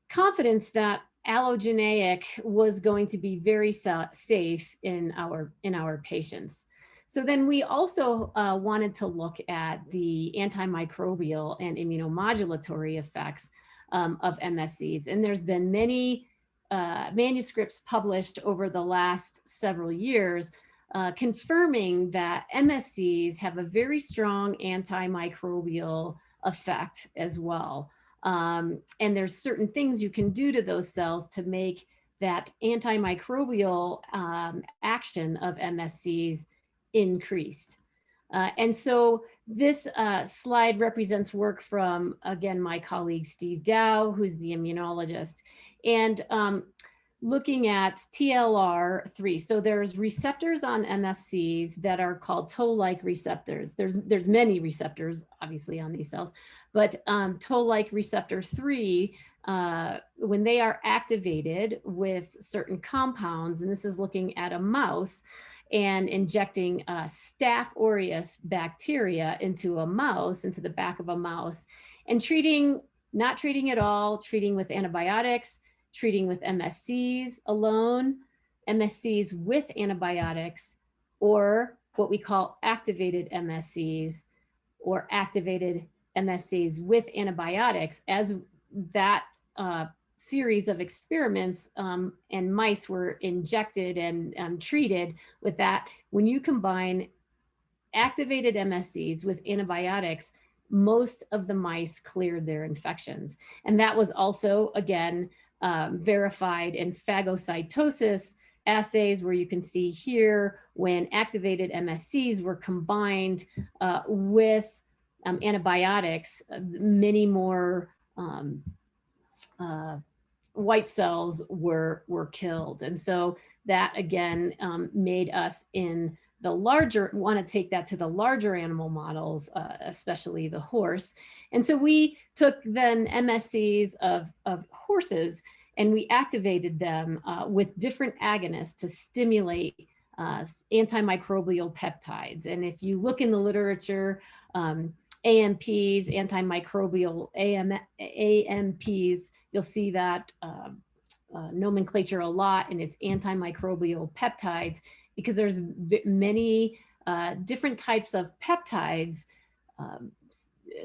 confidence that allogeneic was going to be very safe in our patients. So then we also wanted to look at the antimicrobial and immunomodulatory effects of MSCs. And there's been many manuscripts published over the last several years confirming that MSCs have a very strong antimicrobial effect as well. And there's certain things you can do to those cells to make that antimicrobial action of MSCs increased. And so this slide represents work from, again, my colleague Steve Dow, who's the immunologist, and looking at TLR3. So there's receptors on MSCs that are called toll-like receptors. There's many receptors, obviously, on these cells, but toll-like receptor 3, when they are activated with certain compounds, and this is looking at a mouse, and injecting Staph aureus bacteria into a mouse, into the back of a mouse, and not treating at all, treating with antibiotics, treating with MSCs alone, MSCs with antibiotics, or what we call activated MSCs, or activated MSCs with antibiotics. As that series of experiments and mice were injected and treated with that, when you combine activated MSCs with antibiotics, most of the mice cleared their infections. And that was also, again, verified in phagocytosis assays, where you can see here when activated MSCs were combined with antibiotics, many more white cells were killed. And so that, again, made us in the larger, want to take that to the larger animal models, especially the horse. And so we took then MSCs of horses and we activated them with different agonists to stimulate antimicrobial peptides. And if you look in the literature, AMPs, antimicrobial AMPs, you'll see that nomenclature a lot, and it's antimicrobial peptides, because there's many different types of peptides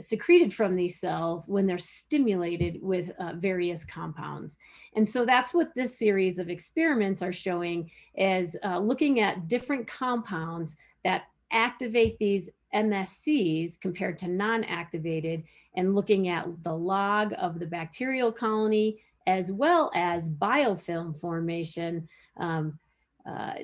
secreted from these cells when they're stimulated with various compounds. And so that's what this series of experiments are showing, is looking at different compounds that activate these MSCs compared to non-activated, and looking at the log of the bacterial colony as well as biofilm formation.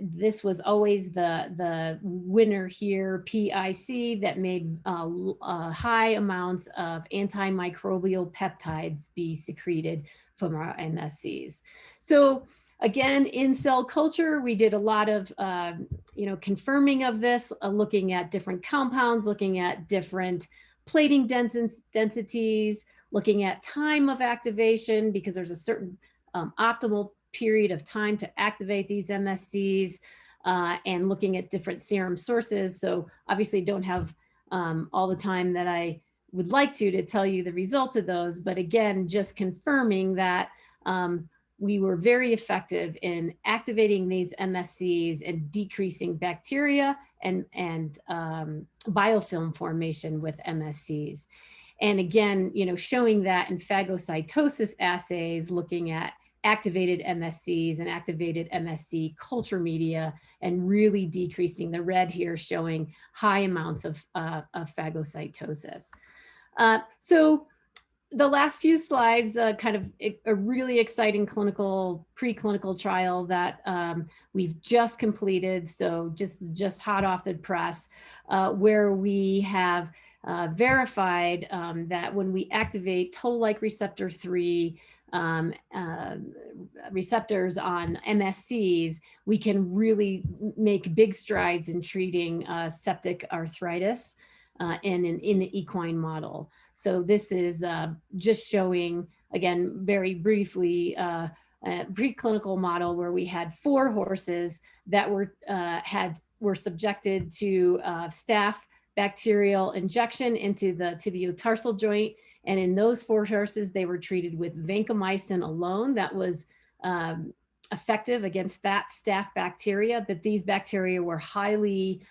This was always the winner here, PIC, that made high amounts of antimicrobial peptides be secreted from our MSCs. So again, in cell culture, we did a lot of confirming of this, looking at different compounds, looking at different plating densities, looking at time of activation, because there's a certain optimal period of time to activate these MSCs, and looking at different serum sources. So obviously don't have all the time that I would like to tell you the results of those, but again, just confirming that we were very effective in activating these MSCs and decreasing bacteria and biofilm formation with MSCs. And again, showing that in phagocytosis assays, looking at activated MSCs and activated MSC culture media, and really decreasing, the red here showing high amounts of phagocytosis. So the last few slides, kind of a really exciting preclinical trial that we've just completed. So just hot off the press, where we have verified that when we activate toll-like receptor 3 receptors on MSCs, we can really make big strides in treating septic arthritis in the equine model. So this is just showing, again, very briefly, a preclinical model where we had 4 horses that were subjected to staph bacterial injection into the tibiotarsal joint. And in those 4 horses, they were treated with vancomycin alone. That was effective against that staph bacteria, but these bacteria were highly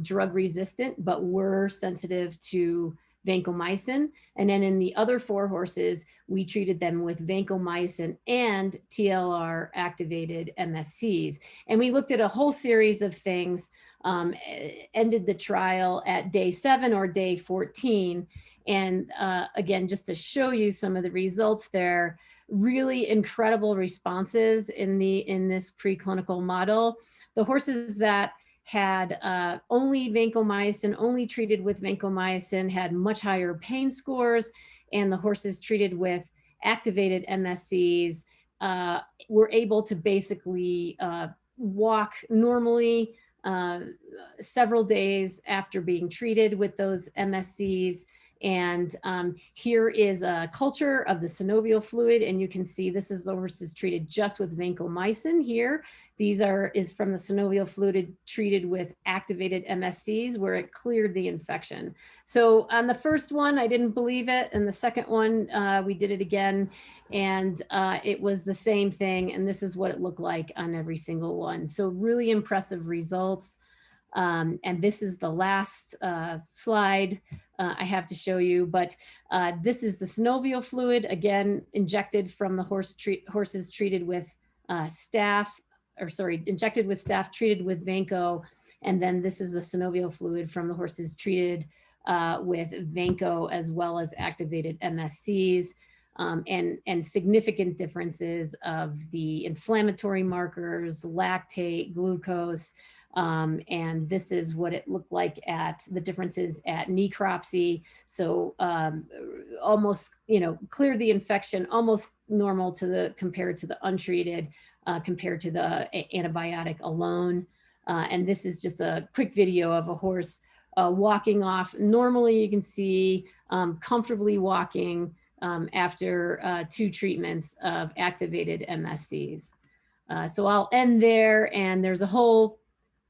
drug resistant, but were sensitive to vancomycin. And then in the other 4 horses, we treated them with vancomycin and TLR activated MSCs. And we looked at a whole series of things, ended the trial at day 7 or day 14. And again, just to show you some of the results there, really incredible responses in this preclinical model. The horses that had only vancomycin, only treated with vancomycin, had much higher pain scores, and the horses treated with activated MSCs were able to basically walk normally several days after being treated with those MSCs. And here is a culture of the synovial fluid, and you can see this is the horses treated just with vancomycin here. These is from the synovial fluid treated with activated MSCs where it cleared the infection. So on the first one, I didn't believe it. And the second one, we did it again, and it was the same thing. And this is what it looked like on every single one. So really impressive results. And this is the last slide I have to show you, but this is the synovial fluid, again, injected from the horses treated with injected with staph, treated with vanco. And then this is the synovial fluid from the horses treated with vanco as well as activated MSCs. And significant differences of the inflammatory markers, lactate, glucose, and this is what it looked like at the differences at necropsy. So almost, cleared the infection, almost normal compared to the untreated, compared to the antibiotic alone. And this is just a quick video of a horse walking off. Normally you can see comfortably walking after 2 treatments of activated MSCs. So I'll end there, and there's a whole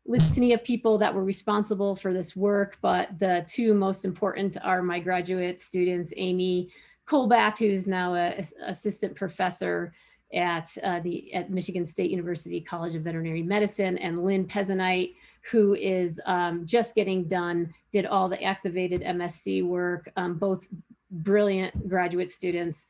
litany of people that were responsible for this work, but the 2 most important are my graduate students, Amy Colbath, who's now an assistant professor at Michigan State University College of Veterinary Medicine, and Lynn Pezzanite, who is just getting done, did all the activated MSC work, both brilliant graduate students.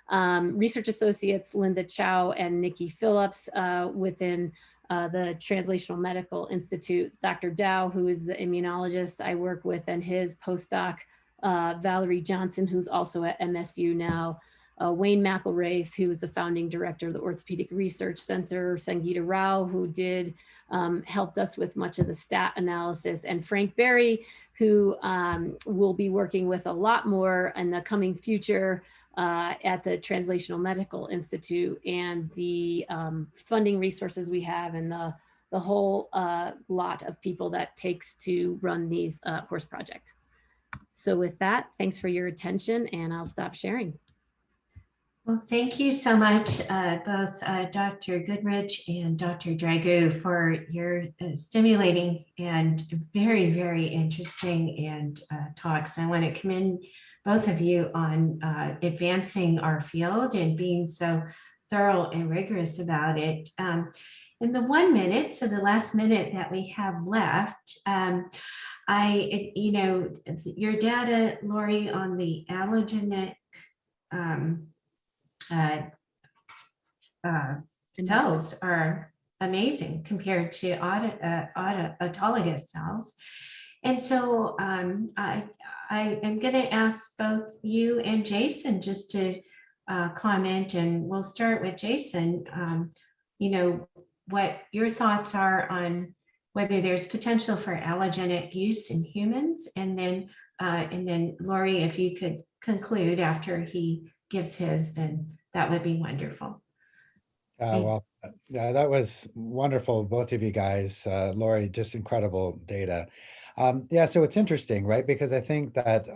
Research associates Linda Chow and Nikki Phillips within the Translational Medical Institute, Dr. Dow, who is the immunologist I work with, and his postdoc, Valerie Johnson, who's also at MSU now, Wayne McElraith, who is the founding director of the Orthopedic Research Center, Sangeeta Rao, who helped us with much of the stat analysis, and Frank Berry, who will be working with a lot more in the coming future at the Translational Medical Institute, and the funding resources we have, and the whole lot of people that takes to run these horse projects. So with that, thanks for your attention, and I'll stop sharing. Well, thank you so much, both Dr. Goodrich and Dr. Dragoo, for your stimulating and very, very interesting talks. I want to commend both of you on advancing our field and being so thorough and rigorous about it. In the 1 minute, so the last minute that we have left, your data, Laurie, on the allogenic cells are amazing compared to autologous cells. And so I am going to ask both you and Jason just to comment, and we'll start with Jason. What your thoughts are on whether there's potential for allogenic use in humans, and then Laurie, if you could conclude after he gives his, then that would be wonderful. Well, that was wonderful, both of you guys. Laurie, just incredible data. So it's interesting, right? Because I think that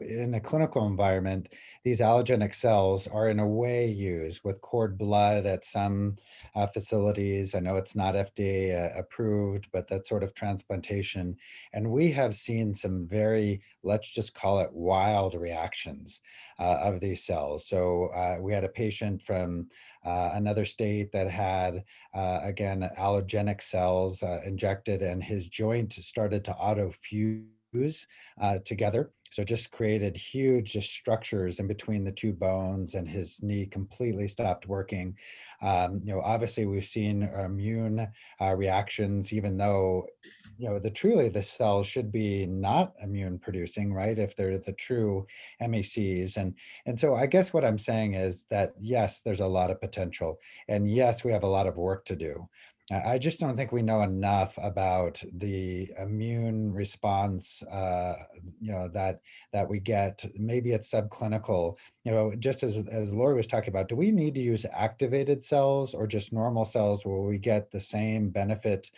in a clinical environment, these allogenic cells are in a way used with cord blood at some facilities. I know it's not FDA approved, but that sort of transplantation. And we have seen some very, let's just call it wild reactions of these cells. So we had a patient from another state that had, again, allogenic cells injected, and his joint started to autofuse together. So just created huge just structures in between the two bones, and his knee completely stopped working. Obviously we've seen immune reactions, even though truly the cells should be not immune producing, right? If they're the true Mscs. And so I guess what I'm saying is that, yes, there's a lot of potential, and yes, we have a lot of work to do. I just don't think we know enough about the immune response, that we get. Maybe it's subclinical, just as Laurie was talking about. Do we need to use activated cells or just normal cells where we get the same benefit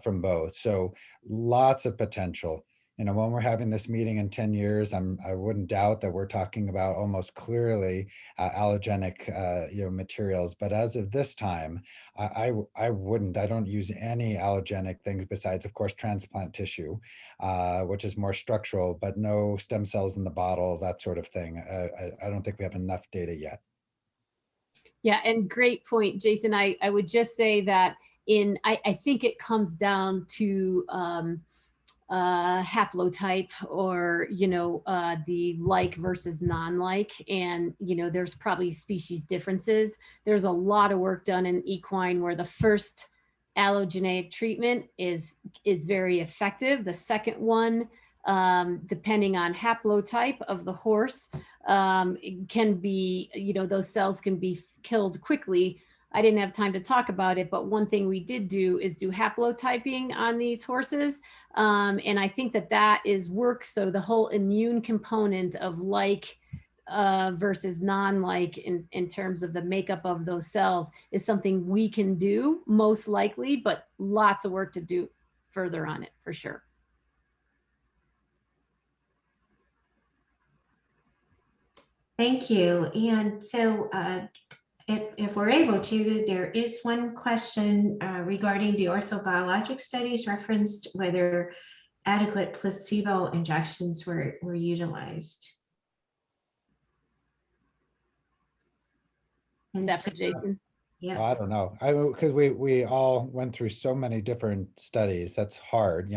from both? So lots of potential. When we're having this meeting in 10 years, I wouldn't doubt that we're talking about almost clearly allogenic, materials. But as of this time, I don't use any allogenic things besides, of course, transplant tissue, which is more structural, but no stem cells in the bottle, that sort of thing. I don't think we have enough data yet. Yeah, and great point, Jason. I would just say that I think it comes down to haplotype, or the like versus non-like, and there's probably species differences. There's a lot of work done in equine where the first allogeneic treatment is very effective. The second one, depending on haplotype of the horse, it can be, those cells can be killed quickly. I didn't have time to talk about it, but one thing we did do is do haplotyping on these horses. And I think that is work. So the whole immune component of like versus non-like in terms of the makeup of those cells is something we can do most likely, but lots of work to do further on it for sure. Thank you. And so if we're able to, there is one question regarding the orthobiologic studies referenced whether adequate placebo injections were utilized. Is that for Jason? Yeah. I don't know. Because we all went through so many different studies. That's hard.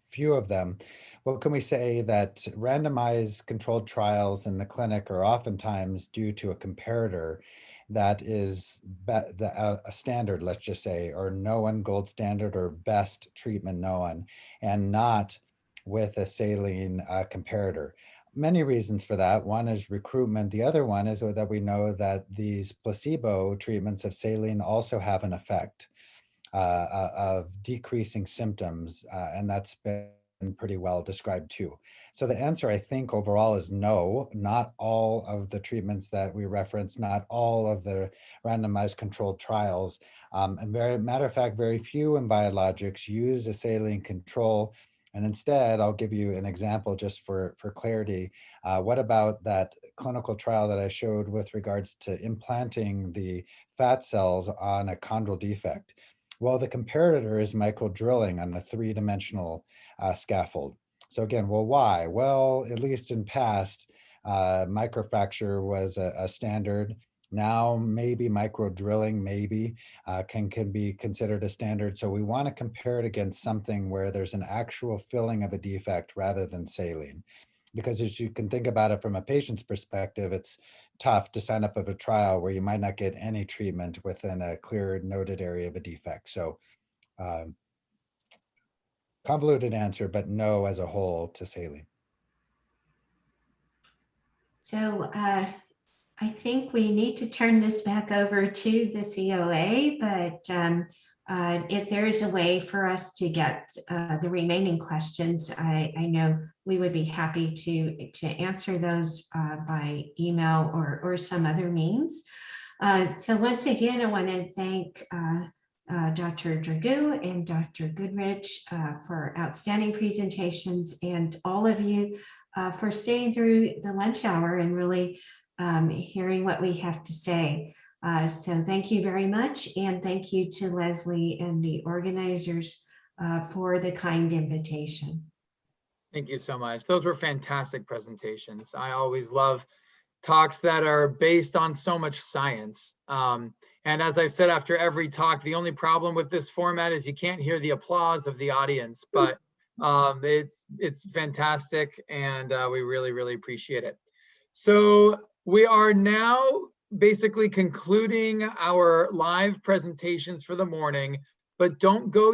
Few of them. What can we say? That randomized controlled trials in the clinic are oftentimes due to a comparator that is a standard, let's just say, or known gold standard or best treatment known, and not with a saline comparator. Many reasons for that. One is recruitment. The other one is that we know that these placebo treatments of saline also have an effect of decreasing symptoms, and that's been pretty well described too. So the answer, I think, overall is no. Not all of the treatments that we reference, not all of the randomized controlled trials, and matter of fact, very few in biologics use a saline control. And instead, I'll give you an example just for clarity. What about that clinical trial that I showed with regards to implanting the fat cells on a chondral defect? Well, the comparator is microdrilling on a three-dimensional scaffold. So again, well, why? Well, at least in past, microfracture was a standard. Now, maybe microdrilling can be considered a standard. So we want to compare it against something where there's an actual filling of a defect rather than saline. Because as you can think about it from a patient's perspective, it's tough to sign up of a trial where you might not get any treatment within a clear noted area of a defect. So convoluted answer, but no as a whole to saline. So I think we need to turn this back over to the COA, but if there is a way for us to get the remaining questions, I know we would be happy to answer those by email or some other means. So once again, I want to thank Dr. Dragoo and Dr. Goodrich for outstanding presentations, and all of you for staying through the lunch hour and really hearing what we have to say. So thank you very much. And thank you to Leslie and the organizers for the kind invitation. Thank you so much. Those were fantastic presentations. I always love talks that are based on so much science. And as I've said after every talk, the only problem with this format is you can't hear the applause of the audience, but it's fantastic, and we really, really appreciate it. So we are now basically concluding our live presentations for the morning, but don't go